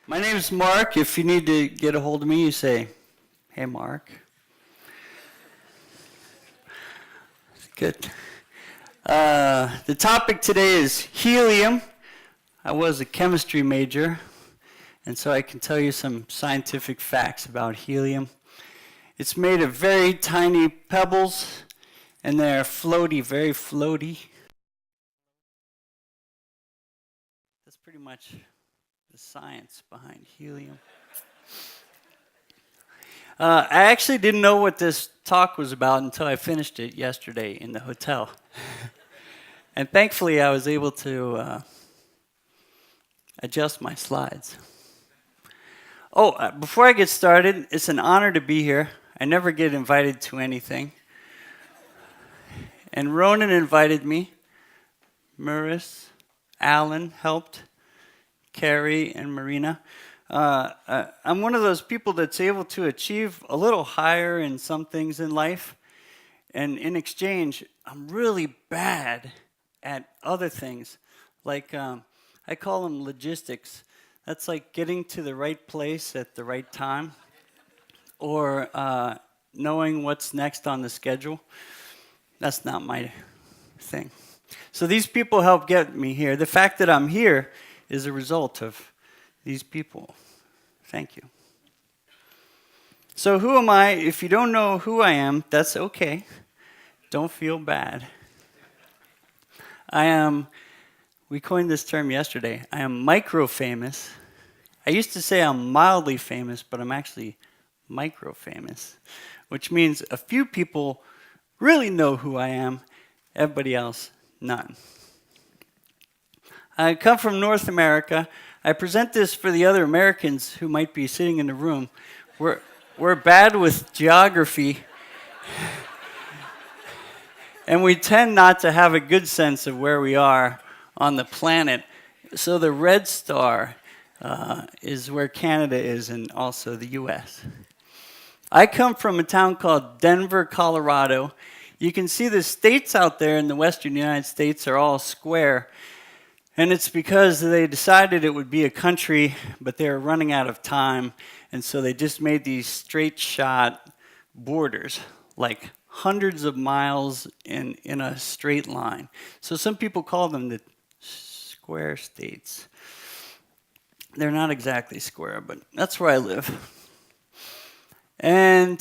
My name's Mark. If you need to get a hold of me, you say, "Hey, Mark." Good. The topic today is helium. I was a chemistry major, and so I can tell you some scientific facts about helium. It's made of very tiny pebbles, and they're floaty, very floaty. That's pretty much the science behind helium. I actually didn't know what this talk was about until I finished it yesterday in the hotel. And thankfully, I was able to adjust my slides. Before I get started, it's an honor to be here. I never get invited to anything. And Ronan invited me. Maurice, Alan helped. Carrie and Marina. I'm one of those people that's able to achieve a little higher in some things in life. And in exchange, I'm really bad at other things. Like, I call them logistics. That's like getting to the right place at the right time, or knowing what's next on the schedule. That's not my thing. So these people help get me here. The fact that I'm here is a result of these people. Thank you. So who am I? If you don't know who I am, that's okay. Don't feel bad. We coined this term yesterday. I am micro-famous. I used to say I'm mildly famous, but I'm actually micro-famous, which means a few people really know who I am, everybody else, none. I come from North America. I present this for the other Americans who might be sitting in the room. We're bad with geography, and we tend not to have a good sense of where we are on the planet. So the red star is where Canada is, and also the US. I come from a town called Denver, Colorado. You can see the states out there in the western United States are all square. And it's because they decided it would be a country, but they were running out of time, and so they just made these straight shot borders, like hundreds of miles in a straight line. So some people call them the square states. They're not exactly square, but that's where I live. And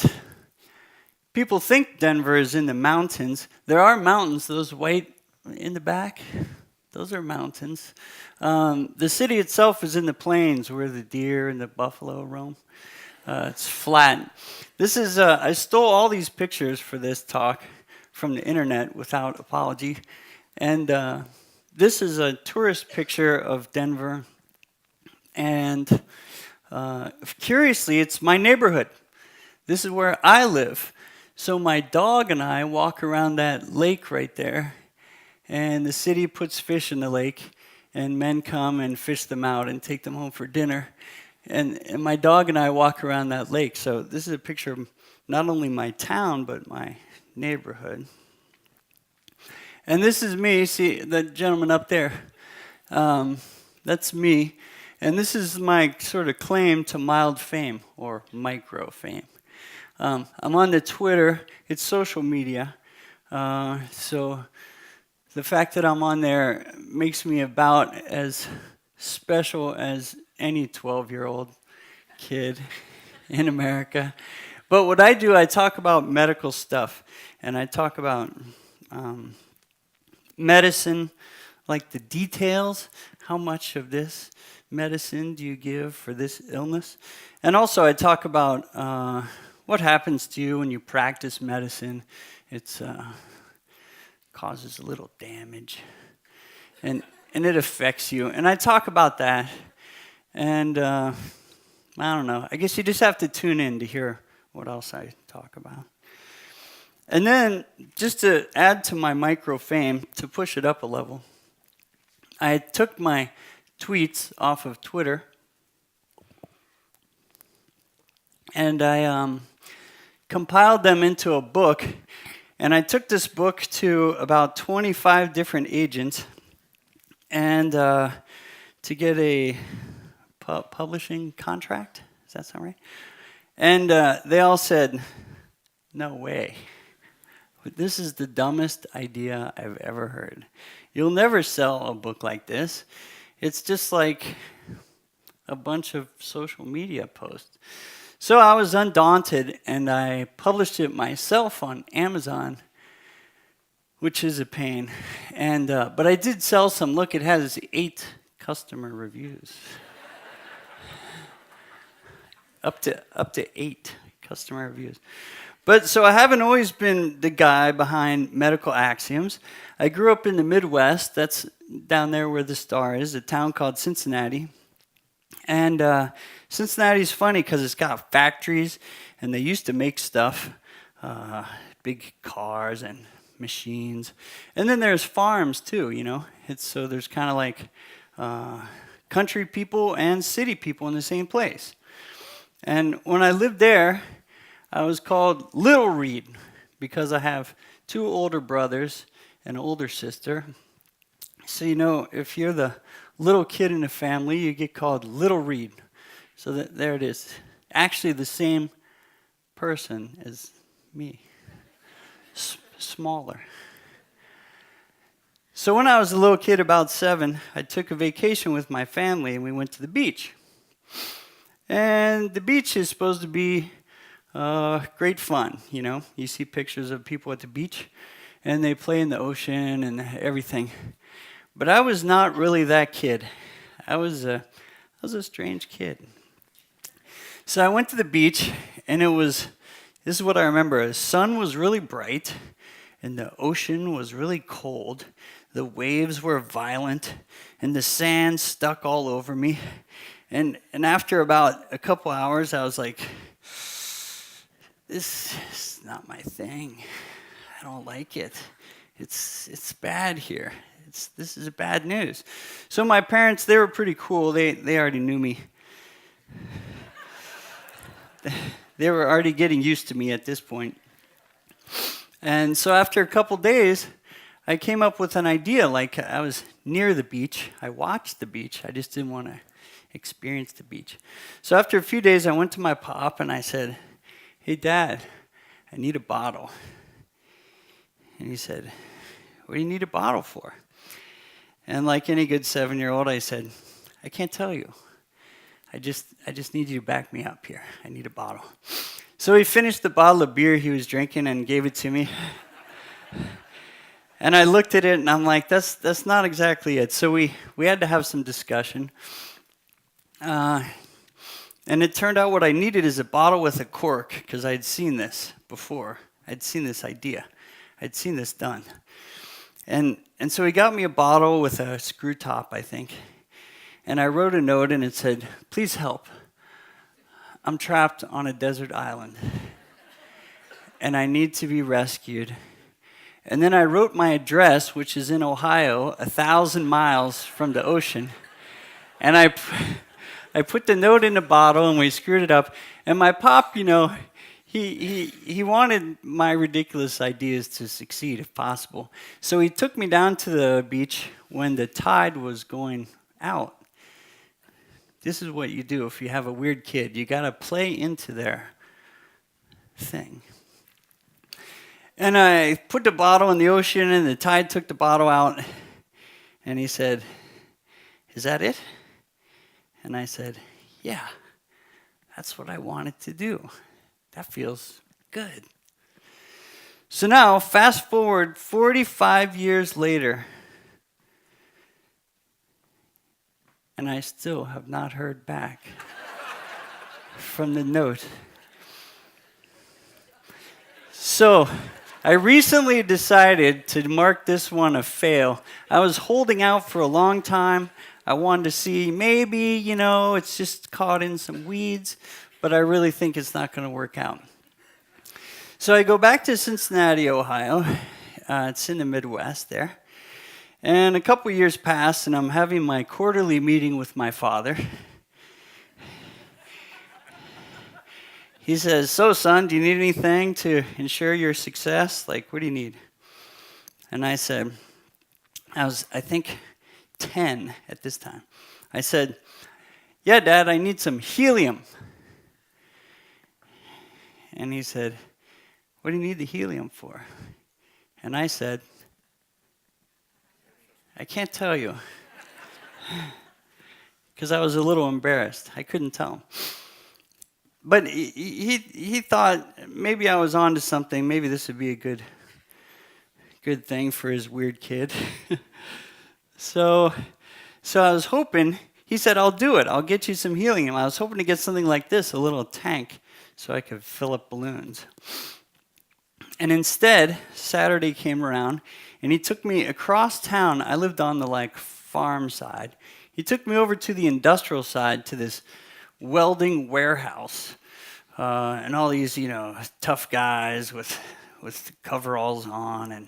people think Denver is in the mountains. There are mountains, those white in the back. Those are mountains. The city itself is in the plains where the deer and the buffalo roam. It's flat. I stole all these pictures for this talk from the internet without apology. And this is a tourist picture of Denver. And curiously, it's my neighborhood. This is where I live. So my dog and I walk around that lake right there. And the city puts fish in the lake, and men come and fish them out and take them home for dinner. And my dog and I walk around that lake. So this is a picture of not only my town, but my neighborhood. And this is me. See the gentleman up there? That's me. And this is my sort of claim to mild fame, or micro fame. I'm on the Twitter. It's social media. So the fact that I'm on there makes me about as special as any 12-year-old kid in America. But what I do, I talk about medical stuff, and I talk about medicine, like the details. How much of this medicine do you give for this illness? And also I talk about what happens to you when you practice medicine. It's causes a little damage, and it affects you. And I talk about that, and I don't know. I guess you just have to tune in to hear what else I talk about. And then, just to add to my micro fame, to push it up a level, I took my tweets off of Twitter, and I compiled them into a book. And I took this book to about 25 different agents, and to get a publishing contract. Does that sound right? And they all said, no way. This is the dumbest idea I've ever heard. You'll never sell a book like this. It's just like a bunch of social media posts. So I was undaunted, and I published it myself on Amazon, which is a pain. And but I did sell some. Look, it has 8 customer reviews. up to 8 customer reviews. But so I haven't always been the guy behind medical axioms. I grew up in the Midwest. That's down there where the star is, a town called Cincinnati. And Cincinnati's funny because it's got factories, and they used to make stuff, big cars and machines. And then there's farms too, you know. So there's kind of like country people and city people in the same place. And when I lived there, I was called Little Reid because I have 2 older brothers and an older sister. So, you know, if you're the little kid in the family, you get called Little Reid. So there it is. Actually, the same person as me, smaller. So when I was a little kid, about 7, I took a vacation with my family, and we went to the beach. And the beach is supposed to be great fun, you know. You see pictures of people at the beach, and they play in the ocean and everything. But I was not really that kid. I was a strange kid. So I went to the beach, and this is what I remember. The sun was really bright, and the ocean was really cold. The waves were violent, and the sand stuck all over me. And after about a couple hours, I was like, this is not my thing. I don't like it. It's bad here. This is bad news. So my parents, they were pretty cool. They already knew me. They were already getting used to me at this point. And so after a couple days, I came up with an idea. Like, I was near the beach. I watched the beach. I just didn't want to experience the beach. So after a few days, I went to my pop and I said, hey, Dad, I need a bottle. And he said, what do you need a bottle for? And like any good 7-year-old, I said, I can't tell you. I just need you to back me up here. I need a bottle. So he finished the bottle of beer he was drinking and gave it to me. And I looked at it and I'm like, that's not exactly it. So we had to have some discussion. And it turned out what I needed is a bottle with a cork, because I'd seen this before. I'd seen this idea. I'd seen this done. And so he got me a bottle with a screw top, I think. And I wrote a note and it said, please help. I'm trapped on a desert island. And I need to be rescued. And then I wrote my address, which is in Ohio, 1,000 miles from the ocean. And I put the note in the bottle and we screwed it up. And my pop, you know, he wanted my ridiculous ideas to succeed if possible. So he took me down to the beach when the tide was going out. This is what you do if you have a weird kid. You got to play into their thing. And I put the bottle in the ocean and the tide took the bottle out. And he said, is that it? And I said, yeah, that's what I wanted to do. That feels good. So now, fast forward 45 years later, and I still have not heard back from the note. So I recently decided to mark this one a fail. I was holding out for a long time. I wanted to see maybe, you know, it's just caught in some weeds, but I really think it's not going to work out. So I go back to Cincinnati, Ohio. It's in the Midwest there. And a couple years pass, and I'm having my quarterly meeting with my father. He says, so son, do you need anything to ensure your success? Like, what do you need? And I said, I think 10 at this time. I said, "Yeah, Dad, I need some helium." And he said, "What do you need the helium for?" And I said, "I can't tell you." Because I was a little embarrassed. I couldn't tell him. But he thought maybe I was onto something. Maybe this would be a good thing for his weird kid. So I was hoping, he said, "I'll do it. I'll get you some helium." I was hoping to get something like this, a little tank, so I could fill up balloons. And instead, Saturday came around, and he took me across town. I lived on the farm side. He took me over to the industrial side, to this Welding Warehouse, and all these, tough guys with coveralls on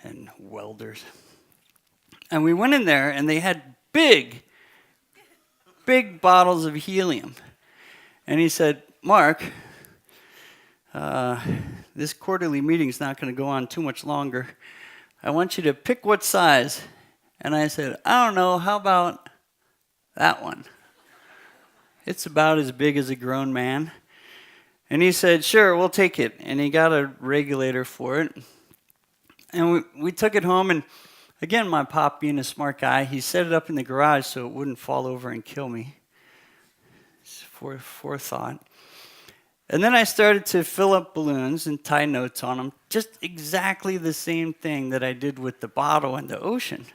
and welders. And we went in there, and they had big bottles of helium. And he said, "Mark, this quarterly meeting's not going to go on too much longer. I want you to pick what size." And I said, "I don't know, how about that one? It's about as big as a grown man." And he said, "Sure, we'll take it." And he got a regulator for it. And we took it home, and again, my pop, being a smart guy, he set it up in the garage so it wouldn't fall over and kill me. It's forethought. And then I started to fill up balloons and tie notes on them, just exactly the same thing that I did with the bottle and the ocean,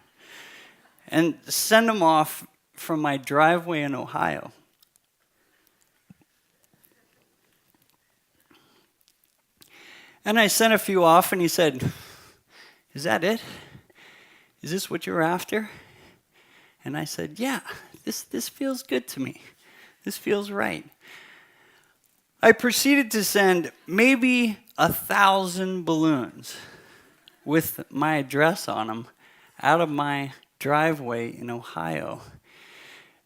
and send them off from my driveway in Ohio. And I sent a few off, and he said, "Is that it? Is this what you're after?" And I said, "Yeah, this feels good to me. This feels right." I proceeded to send maybe 1,000 balloons with my address on them out of my driveway in Ohio.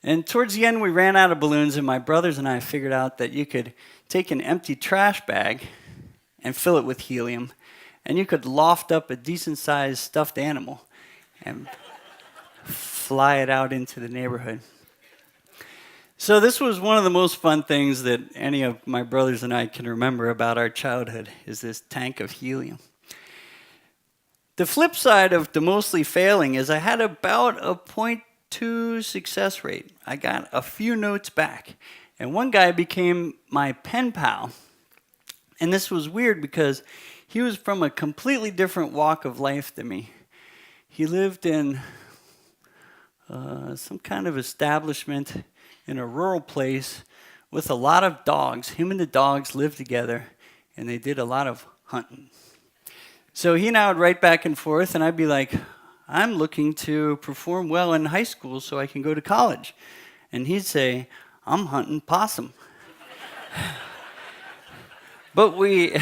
And towards the end, we ran out of balloons, and my brothers and I figured out that you could take an empty trash bag and fill it with helium, and you could loft up a decent-sized stuffed animal and fly it out into the neighborhood. So this was one of the most fun things that any of my brothers and I can remember about our childhood, is this tank of helium. The flip side of the mostly failing is I had about a 0.2 success rate. I got a few notes back, and one guy became my pen pal. And this was weird because he was from a completely different walk of life than me. He lived in some kind of establishment in a rural place with a lot of dogs. Him and the dogs lived together, and they did a lot of hunting. So he and I would write back and forth, and I'd be like, "I'm looking to perform well in high school so I can go to college." And he'd say, "I'm hunting possum." But we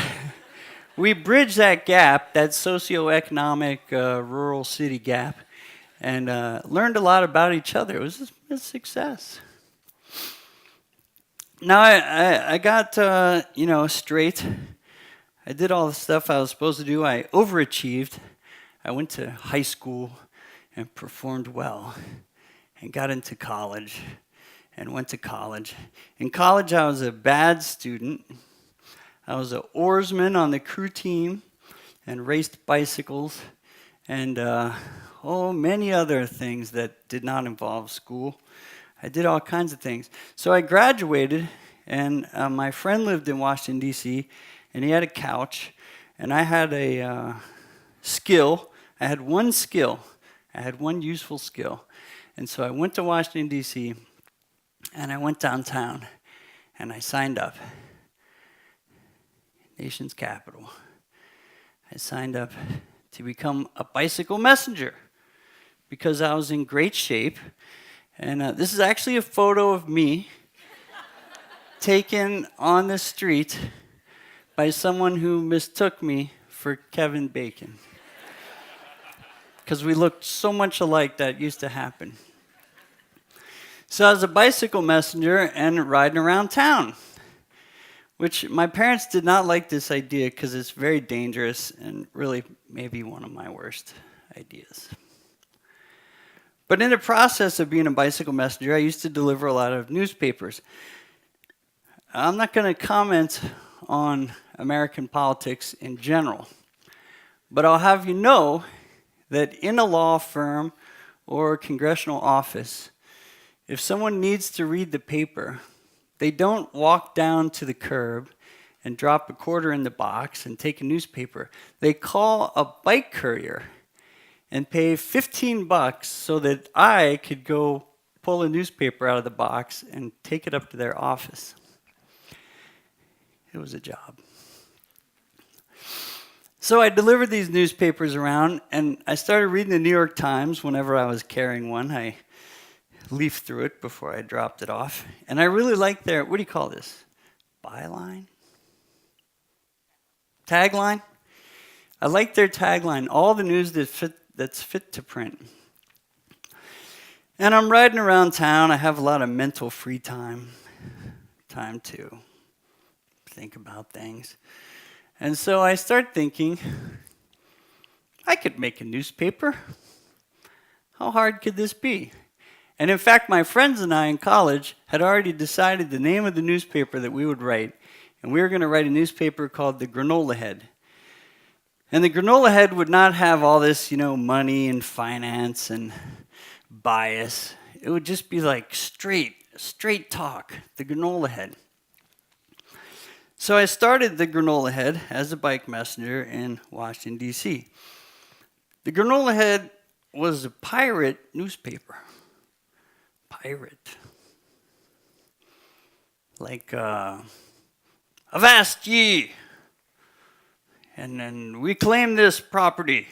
bridged that gap, that socioeconomic rural city gap, and learned a lot about each other. It was a success. Now I got straight. I did all the stuff I was supposed to do. I overachieved. I went to high school and performed well, and got into college and went to college. In college, I was a bad student. I was an oarsman on the crew team and raced bicycles and many other things that did not involve school. I did all kinds of things. So I graduated, and my friend lived in Washington, D.C., and he had a couch, and I had a skill. I had one skill. I had one useful skill. And so I went to Washington, D.C., and I went downtown, and I signed up. Nation's capital. I signed up to become a bicycle messenger because I was in great shape. And this is actually a photo of me taken on the street by someone who mistook me for Kevin Bacon. Because we looked so much alike, that used to happen. So I was a bicycle messenger and riding around town, which my parents did not like this idea because it's very dangerous and really maybe one of my worst ideas. But in the process of being a bicycle messenger, I used to deliver a lot of newspapers. I'm not going to comment on American politics in general, but I'll have you know that in a law firm or congressional office, if someone needs to read the paper, they don't walk down to the curb and drop a quarter in the box and take a newspaper. They call a bike courier and pay $15 so that I could go pull a newspaper out of the box and take it up to their office. It was a job. So I delivered these newspapers around, and I started reading the New York Times whenever I was carrying one. I leafed through it before I dropped it off. And I really liked their, what do you call this? Byline? Tagline? I liked their tagline, all the news that's fit to print. And I'm riding around town. I have a lot of mental free time to think about things. And so I start thinking, I could make a newspaper. How hard could this be? And in fact, my friends and I in college had already decided the name of the newspaper that we would write. And we were going to write a newspaper called the Granola Head. And the Granola Head would not have all this, money and finance and bias. It would just be like straight talk, the Granola Head. So I started the Granola Head as a bike messenger in Washington, D.C. The Granola Head was a pirate newspaper. Pirate. Like, avast ye! And then we claim this property.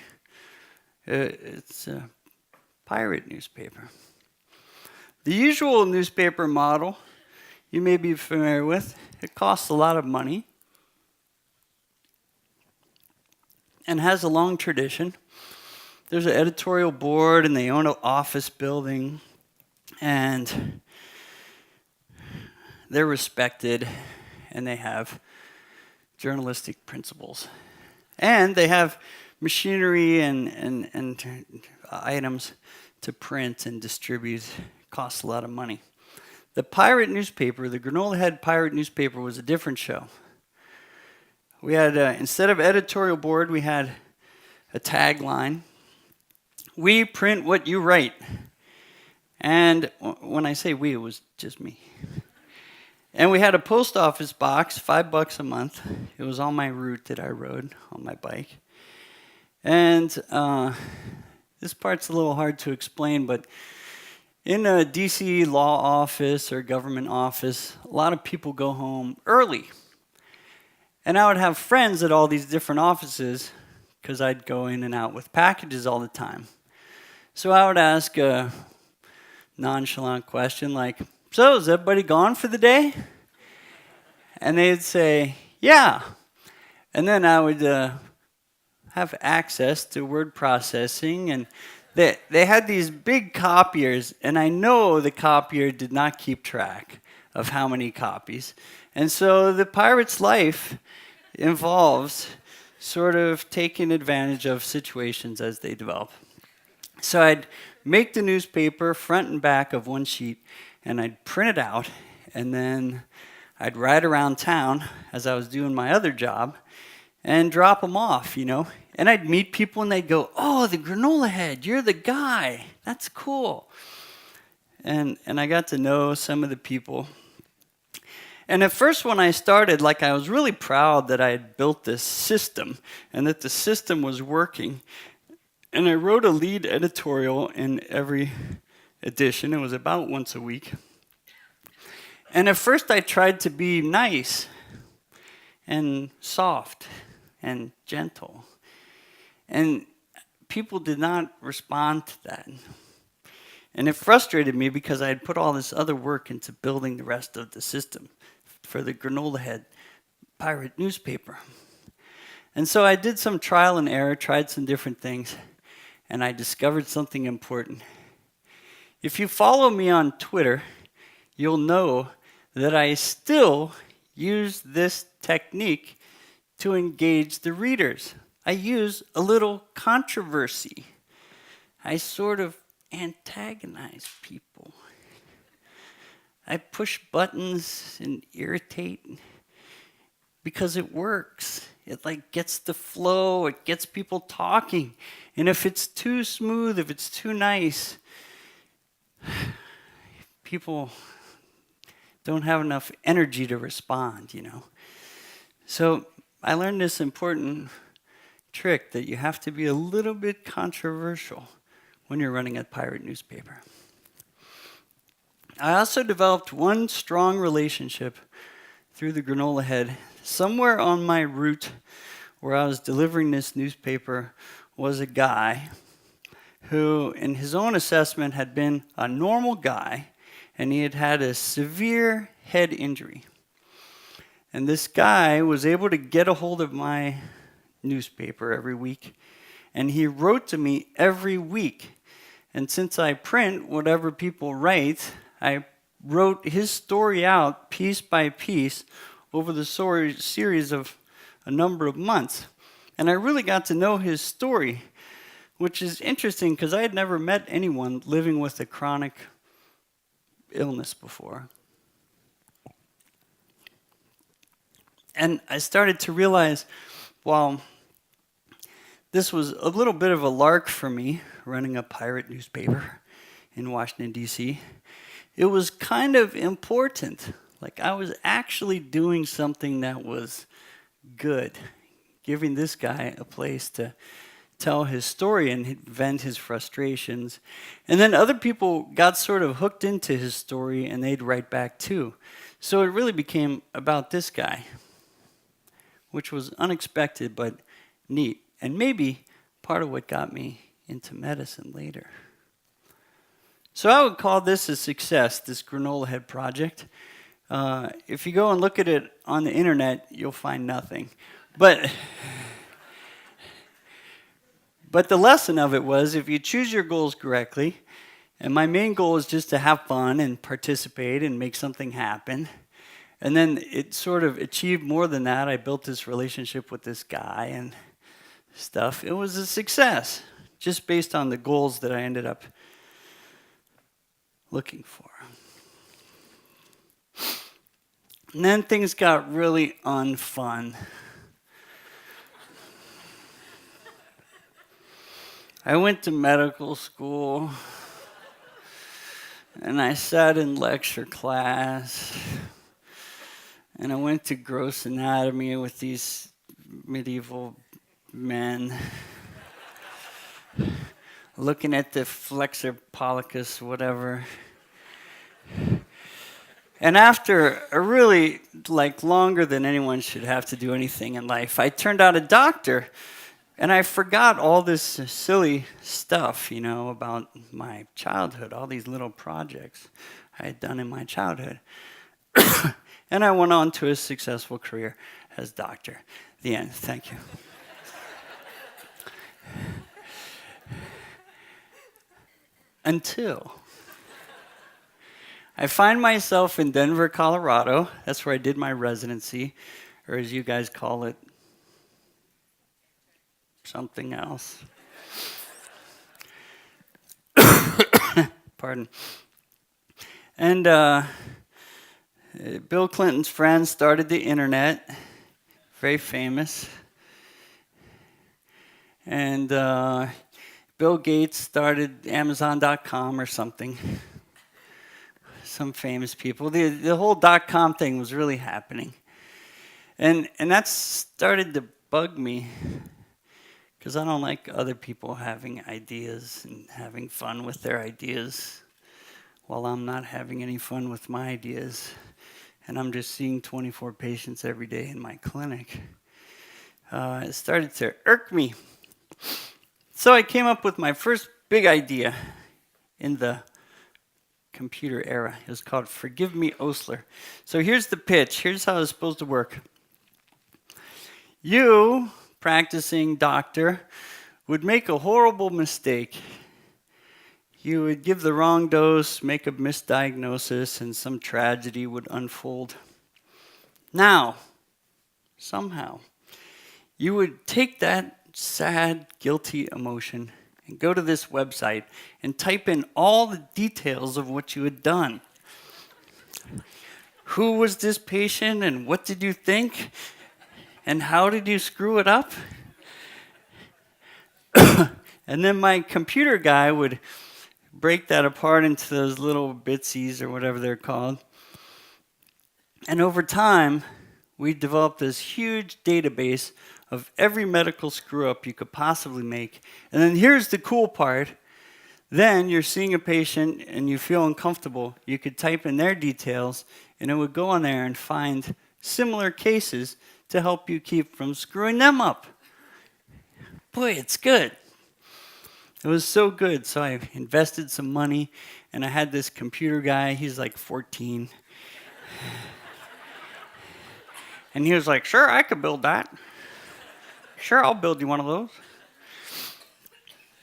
It's a pirate newspaper. The usual newspaper model you may be familiar with. It costs a lot of money and has a long tradition. There's an editorial board and they own an office building and they're respected and they have journalistic principles. And they have machinery and items to print and distribute. It costs a lot of money. The pirate newspaper, the Granola Head pirate newspaper, was a different show. We had, instead of editorial board, we had a tagline. We print what you write. And when I say we, it was just me. And we had a post office box, $5 a month. It was on my route that I rode on my bike. And this part's a little hard to explain, but in a DC law office or government office, a lot of people go home early. And I would have friends at all these different offices because I'd go in and out with packages all the time. So I would ask a nonchalant question like, so is everybody gone for the day? And they'd say, yeah. And then I would have access to word processing and they had these big copiers, and I know the copier did not keep track of how many copies. And so the pirate's life involves sort of taking advantage of situations as they develop. So I'd make the newspaper front and back of one sheet, and I'd print it out, and then I'd ride around town as I was doing my other job and drop them off, And I'd meet people and they'd go, oh, the Granola Head, you're the guy. That's cool. And I got to know some of the people. And at first when I started, I was really proud that I had built this system and that the system was working. And I wrote a lead editorial in every edition. It was about once a week. And at first I tried to be nice and soft and gentle. And people did not respond to that. And it frustrated me because I had put all this other work into building the rest of the system for the Granola Head pirate newspaper. And so I did some trial and error, tried some different things, and I discovered something important. If you follow me on Twitter, you'll know that I still use this technique to engage the readers. I use a little controversy. I sort of antagonize people. I push buttons and irritate because it works. It like gets the flow, it gets people talking. And if it's too smooth, if it's too nice, people don't have enough energy to respond, So I learned this important trick that you have to be a little bit controversial when you're running a pirate newspaper. I also developed one strong relationship through the Granola Head. Somewhere on my route where I was delivering this newspaper was a guy who, in his own assessment, had been a normal guy, and he had had a severe head injury. And this guy was able to get a hold of my newspaper every week, and he wrote to me every week. And since I print whatever people write, I wrote his story out piece by piece over the series of a number of months. And I really got to know his story, which is interesting because I had never met anyone living with a chronic illness before. And I started to realize, while this was a little bit of a lark for me, running a pirate newspaper in Washington, D.C., it was kind of important. Like I was actually doing something that was good, giving this guy a place to tell his story and vent his frustrations. And then other people got sort of hooked into his story and they'd write back too. So it really became about this guy, which was unexpected but neat, and maybe part of what got me into medicine later. So I would call this a success, this Granola Head project. If you go and look at it on the internet, you'll find nothing. But the lesson of it was, if you choose your goals correctly, and my main goal is just to have fun and participate and make something happen, and then it sort of achieved more than that. I built this relationship with this guy and stuff. It was a success, just based on the goals that I ended up looking for. And then things got really unfun. I went to medical school, and I sat in lecture class, and I went to gross anatomy with these medieval men, looking at the flexor pollicus, whatever. And after a really, longer than anyone should have to do anything in life, I turned out a doctor, and I forgot all this silly stuff, about my childhood, all these little projects I had done in my childhood. And I went on to a successful career as doctor. The end. Thank you. Until I find myself in Denver, Colorado. That's where I did my residency, or as you guys call it, something else. Pardon. And Bill Clinton's friend started the internet, very famous. And Bill Gates started Amazon.com or something. Some famous people. The whole .com thing was really happening. And that started to bug me, because I don't like other people having ideas and having fun with their ideas while I'm not having any fun with my ideas. And I'm just seeing 24 patients every day in my clinic. It started to irk me. So I came up with my first big idea in the computer era. It was called Forgive Me Osler. So here's the pitch. Here's how it's supposed to work. You, practicing doctor, would make a horrible mistake. You would give the wrong dose, make a misdiagnosis, and some tragedy would unfold. Now, somehow, you would take that sad, guilty emotion and go to this website and type in all the details of what you had done. Who was this patient and what did you think? And how did you screw it up? And then my computer guy would break that apart into those little bitsies or whatever they're called. And over time, we developed this huge database of every medical screw-up you could possibly make. And then here's the cool part. Then you're seeing a patient and you feel uncomfortable. You could type in their details, and it would go on there and find similar cases to help you keep from screwing them up. Boy, it's good. It was so good, so I invested some money, and I had this computer guy. He's like 14. And he was like, sure, I could build that. Sure, I'll build you one of those.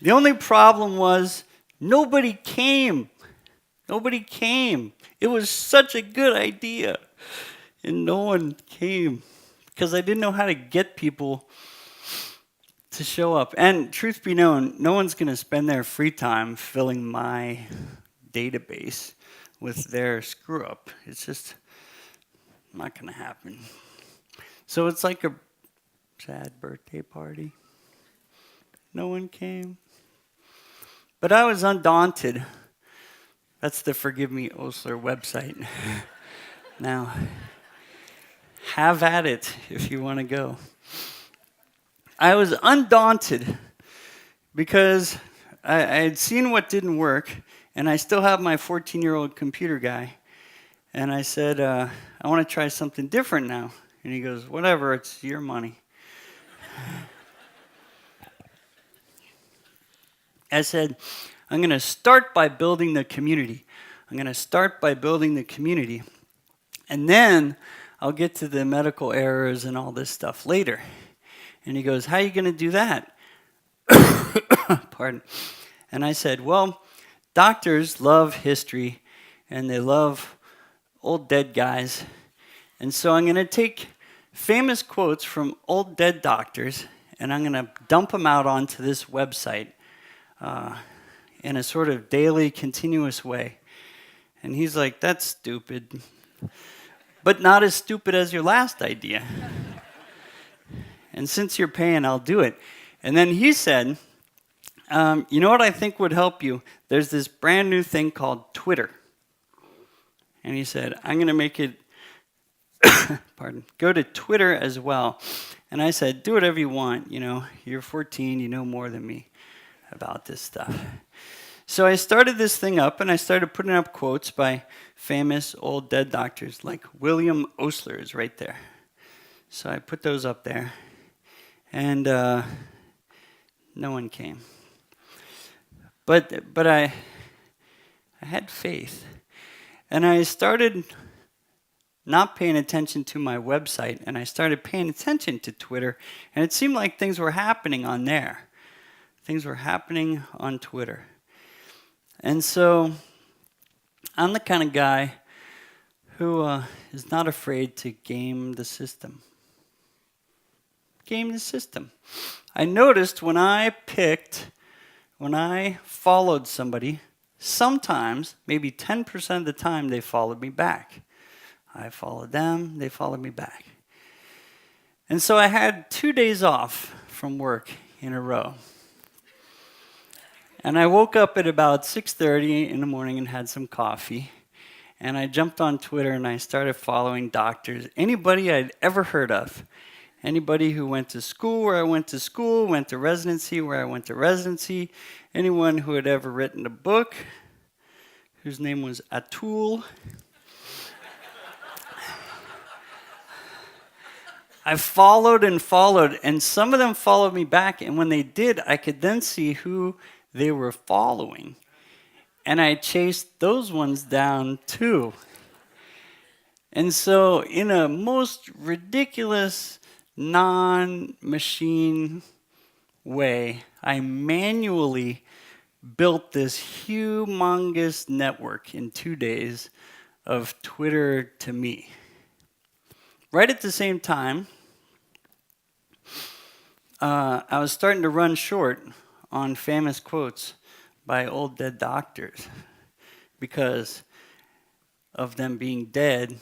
The only problem was nobody came. Nobody came. It was such a good idea, and no one came because I didn't know how to get people to show up. And truth be known, no one's going to spend their free time filling my database with their screw up. It's just not going to happen. So it's like a sad birthday party. No one came. But I was undaunted. That's the Forgive Me Osler website. Now, have at it if you want to go. I was undaunted because I had seen what didn't work, and I still have my 14-year-old computer guy. And I said, I want to try something different now. And he goes, whatever, it's your money. I said, I'm going to start by building the community. I'm going to start by building the community. And then I'll get to the medical errors and all this stuff later. And he goes, how are you going to do that? Pardon. And I said, well, doctors love history, and they love old dead guys. And so I'm going to take famous quotes from old dead doctors, and I'm going to dump them out onto this website in a sort of daily, continuous way. And he's like, that's stupid. But not as stupid as your last idea. And since you're paying, I'll do it. And then he said, you know what I think would help you? There's this brand new thing called Twitter. And he said, I'm going to make it, go to Twitter as well. And I said, do whatever you want. You know, you're 14, you know more than me about this stuff. So I started this thing up, and I started putting up quotes by famous old dead doctors, like William Osler is right there. So I put those up there. And no one came. But I had faith. And I started not paying attention to my website, and I started paying attention to Twitter, and it seemed like things were happening on there. Things were happening on Twitter. And so I'm the kind of guy who is not afraid to game the system. Game the system. I noticed when I followed somebody, sometimes, maybe 10% of the time, they followed me back. I followed them, they followed me back. And so I had 2 days off from work in a row. And I woke up at about 6:30 in the morning and had some coffee. And I jumped on Twitter and I started following doctors, anybody I'd ever heard of. Anybody who went to school where I went to school, went to residency where I went to residency, anyone who had ever written a book, whose name was Atul. I followed, and some of them followed me back, and when they did, I could then see who they were following. And I chased those ones down too. And so in a most ridiculous, non-machine way, I manually built this humongous network in 2 days of Twitter to me. Right at the same time, I was starting to run short on famous quotes by old dead doctors because of them being dead.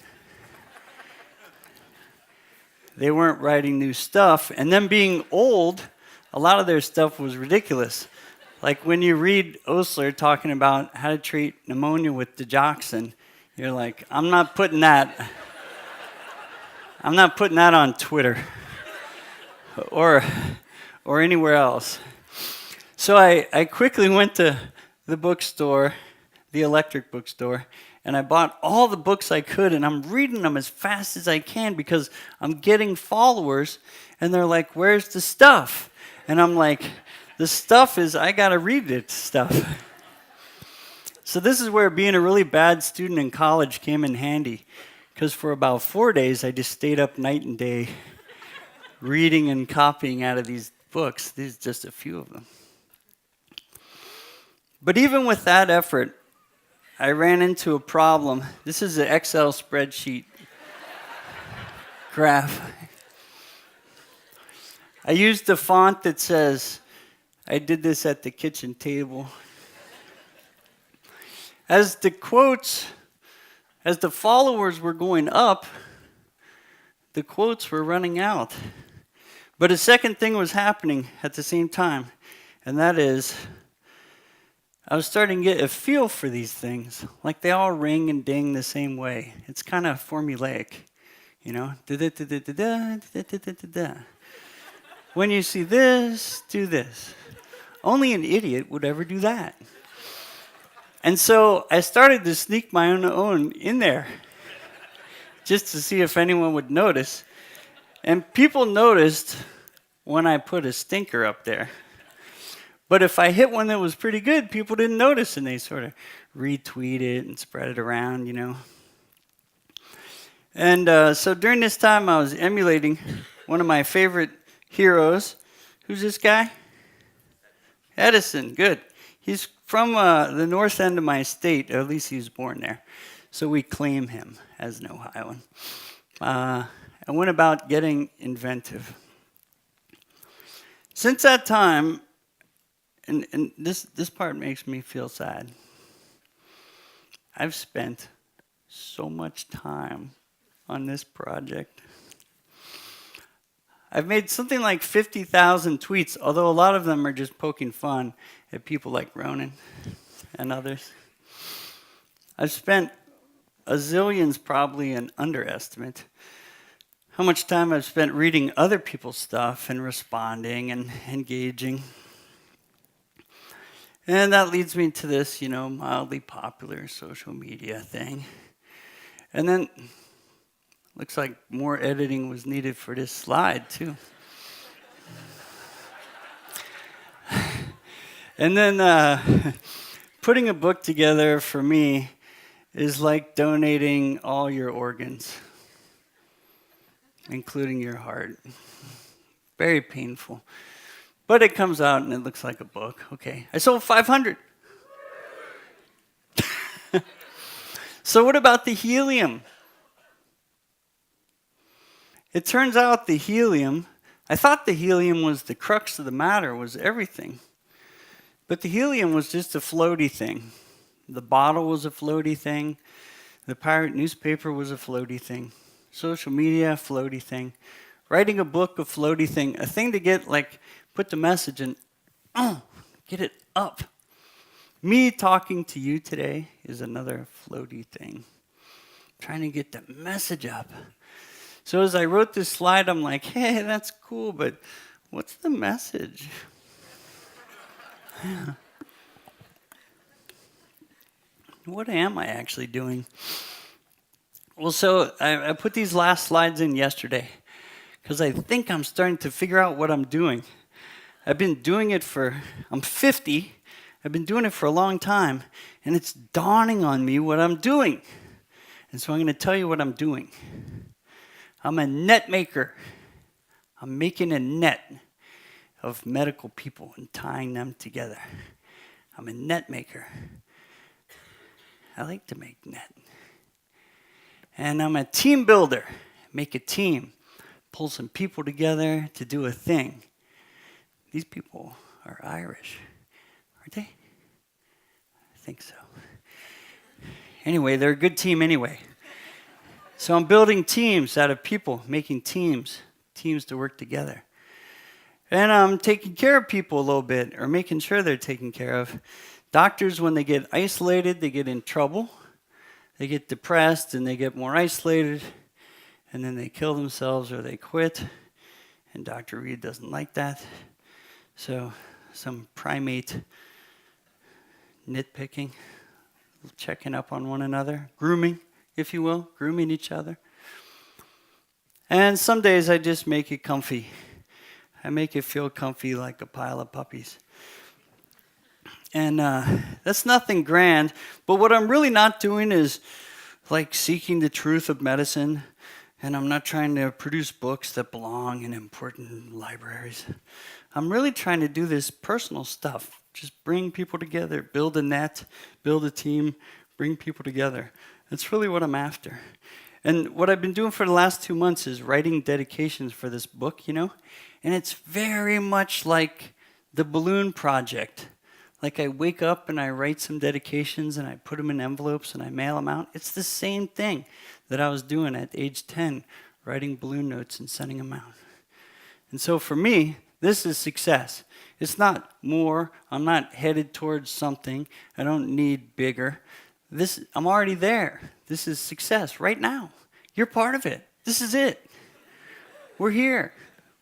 They weren't writing new stuff, and them being old, a lot of their stuff was ridiculous. Like when you read Osler talking about how to treat pneumonia with digoxin, you're like, I'm not putting that on Twitter or anywhere else. So I quickly went to the bookstore, the electric bookstore, and I bought all the books I could, and I'm reading them as fast as I can because I'm getting followers, and they're like, where's the stuff? And I'm like, the stuff is, I gotta read it stuff. So this is where being a really bad student in college came in handy, because for about 4 days, I just stayed up night and day reading and copying out of these books. These are just a few of them. But even with that effort, I ran into a problem. This is an Excel spreadsheet graph. I used a font that says, I did this at the kitchen table. As the followers were going up, the quotes were running out. But a second thing was happening at the same time, and that is, I was starting to get a feel for these things. Like they all ring and ding the same way. It's kind of formulaic, you know? When you see this, do this. Only an idiot would ever do that. And so I started to sneak my own in there just to see if anyone would notice. And people noticed when I put a stinker up there. But if I hit one that was pretty good, people didn't notice, and they sort of retweet it and spread it around, you know. And so during this time, I was emulating one of my favorite heroes. Who's this guy? Edison, good. He's from the north end of my state, or at least he was born there. So we claim him as an Ohioan. I went about getting inventive. Since that time, and this part makes me feel sad, I've spent so much time on this project. I've made something like 50,000 tweets, although a lot of them are just poking fun at people like Ronan and others. I've spent a zillion's probably an underestimate. How much time I've spent reading other people's stuff and responding and engaging. And that leads me to this, you know, mildly popular social media thing. And then, looks like more editing was needed for this slide, too. And then putting a book together for me is like donating all your organs, including your heart. Very painful. But it comes out and it looks like a book. Okay, I sold 500. So what about the helium? It turns out the helium, I thought the helium was the crux of the matter, was everything. But the helium was just a floaty thing. The bottle was a floaty thing. The pirate newspaper was a floaty thing. Social media, floaty thing. Writing a book, a floaty thing. A thing to get, like, put the message and get it up. Me talking to you today is another floaty thing. Trying to get the message up. So as I wrote this slide, I'm like, hey, that's cool, but what's the message? What am I actually doing? Well, so I put these last slides in yesterday because I think I'm starting to figure out what I'm doing. I've been doing it I'm 50. I've been doing it for a long time, and it's dawning on me what I'm doing. And so I'm going to tell you what I'm doing. I'm a net maker. I'm making a net of medical people and tying them together. I'm a net maker. I like to make net. And I'm a team builder. Make a team. Pull some people together to do a thing. These people are Irish. Aren't they? I think so. Anyway, they're a good team anyway. So I'm building teams out of people, making teams to work together. And I'm taking care of people a little bit, or making sure they're taken care of. Doctors, when they get isolated, they get in trouble. They get depressed and they get more isolated, and then they kill themselves or they quit. And Dr. Reid doesn't like that. So some primate nitpicking, checking up on one another, grooming, if you will, grooming each other. And some days I just make it comfy. I make it feel comfy like a pile of puppies. And that's nothing grand, but what I'm really not doing is like seeking the truth of medicine, and I'm not trying to produce books that belong in important libraries. I'm really trying to do this personal stuff, just bring people together, build a net, build a team, bring people together. That's really what I'm after. And what I've been doing for the last 2 months is writing dedications for this book, you know? And it's very much like the balloon project. Like I wake up and I write some dedications and I put them in envelopes and I mail them out. It's the same thing that I was doing at age 10, writing balloon notes and sending them out. And so for me, this is success. It's not more. I'm not headed towards something. I don't need bigger. I'm already there. This is success right now. You're part of it. This is it. We're here.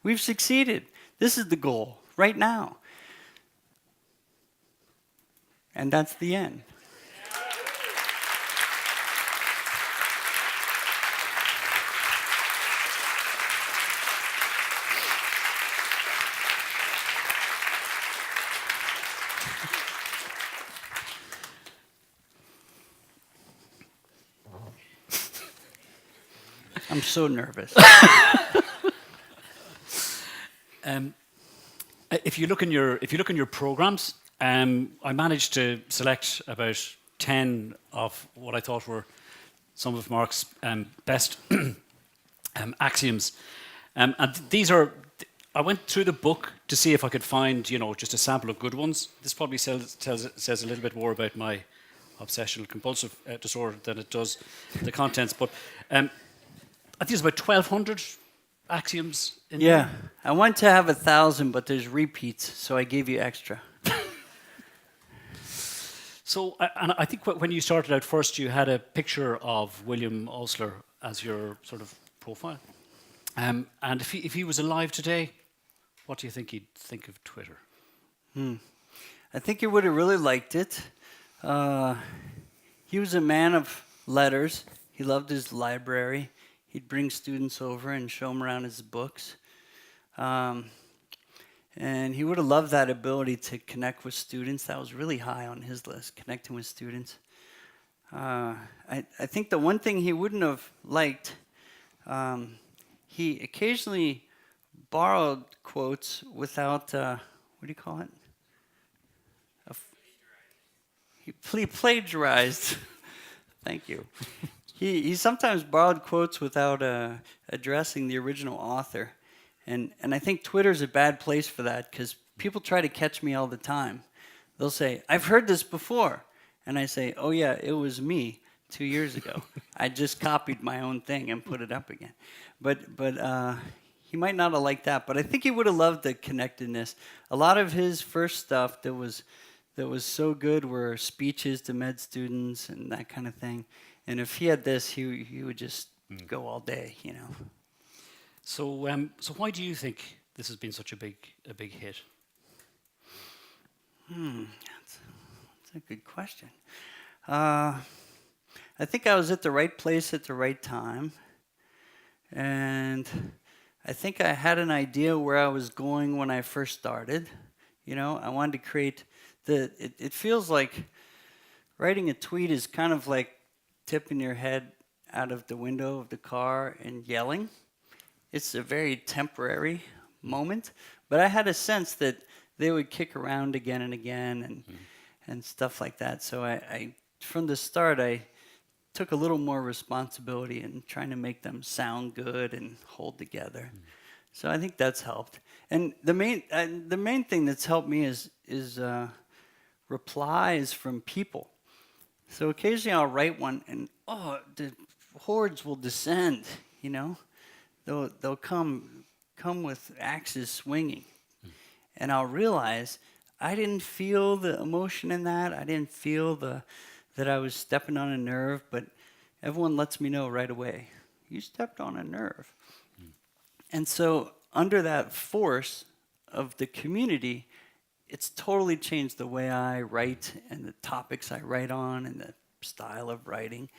We've succeeded. This is the goal right now. And that's the end. I'm so nervous. If you look in your programs, I managed to select about 10 of what I thought were some of Mark's best axioms, and these are. I went through the book to see if I could find, just a sample of good ones. This probably says a little bit more about my obsessional compulsive disorder than it does the contents. But I think there's about 1,200 axioms in there. Yeah, I want to have 1,000, but there's repeats, so I gave you extra. So, and I think when you started out first, you had a picture of William Osler as your sort of profile. And if he was alive today, what do you think he'd think of Twitter? I think he would have really liked it. He was a man of letters. He loved his library. He'd bring students over and show them around his books. And he would have loved that ability to connect with students. That was really high on his list, connecting with students. I think the one thing he wouldn't have liked, he occasionally borrowed quotes without, what do you call it? He plagiarized. Thank you. He sometimes borrowed quotes without addressing the original author. And I think Twitter's a bad place for that because people try to catch me all the time. They'll say, I've heard this before. And I say, oh yeah, it was me 2 years ago. I just copied my own thing and put it up again. But he might not have liked that. But I think he would have loved the connectedness. A lot of his first stuff that was so good were speeches to med students and that kind of thing. And if he had this, he would just go all day, So why do you think this has been such a big hit? That's a good question. I think I was at the right place at the right time, and I think I had an idea where I was going when I first started. I wanted to create it feels like writing a tweet is kind of like tipping your head out of the window of the car and yelling. It's a very temporary moment, but I had a sense that they would kick around again and again and stuff like that. So I from the start, I took a little more responsibility in trying to make them sound good and hold together. So I think that's helped. And the main thing that's helped me is replies from people. So occasionally I'll write one, and the hordes will descend. You know, they'll come with axes swinging, and I'll realize I didn't feel the emotion in that. I didn't feel that I was stepping on a nerve, but everyone lets me know right away. You stepped on a nerve. And so under that force of the community, it's totally changed the way I write and the topics I write on and the style of writing.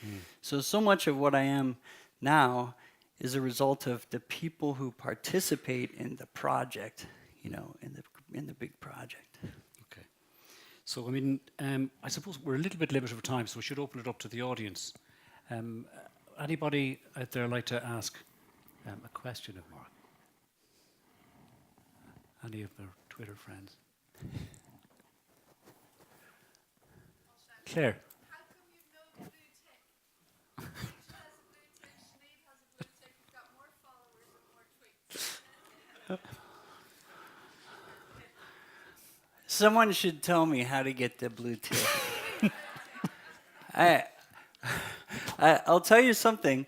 So much of what I am now is a result of the people who participate in the project, you know, in the big project. Okay. So, I mean, I suppose we're a little bit limited for time, so we should open it up to the audience. Anybody out there like to ask a question of Mark? Any of their Twitter friends? Claire. How come you've no blue tick? Reid has a blue tick, Sinead has a blue tick, you've got more followers and more tweets. Someone should tell me how to get the blue tick. I'll tell you something.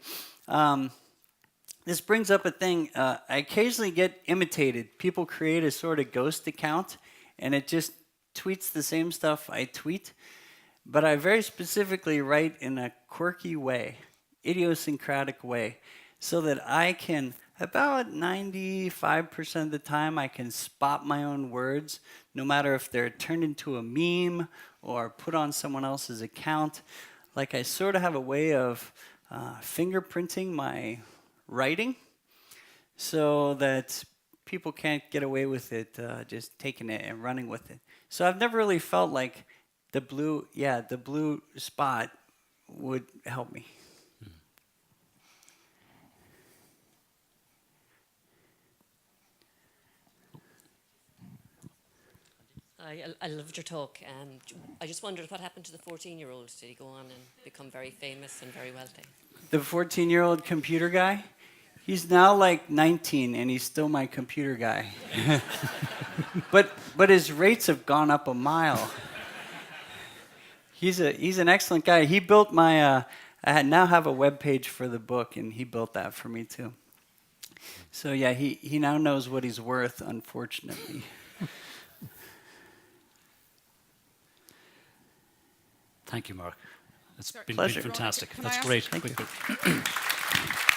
This brings up a thing. I occasionally get imitated. People create a sort of ghost account, and it just tweets the same stuff I tweet. But I very specifically write in a quirky way, idiosyncratic way, so that I can, about 95% of the time, I can spot my own words, no matter if they're turned into a meme or put on someone else's account. Like I sort of have a way of fingerprinting my writing so that people can't get away with it, just taking it and running with it. So I've never really felt like the blue spot would help me. I loved your talk. I just wondered what happened to the 14-year-old. Did he go on and become very famous and very wealthy? The 14-year-old computer guy, he's now like 19 and he's still my computer guy. but his rates have gone up a mile. He's an excellent guy. He built my now have a web page for the book, and he built that for me too. So yeah, he now knows what he's worth, unfortunately. Thank you, Mark. It's been Pleasure. fantastic. Can I That's ask- great. Thank you. Quick.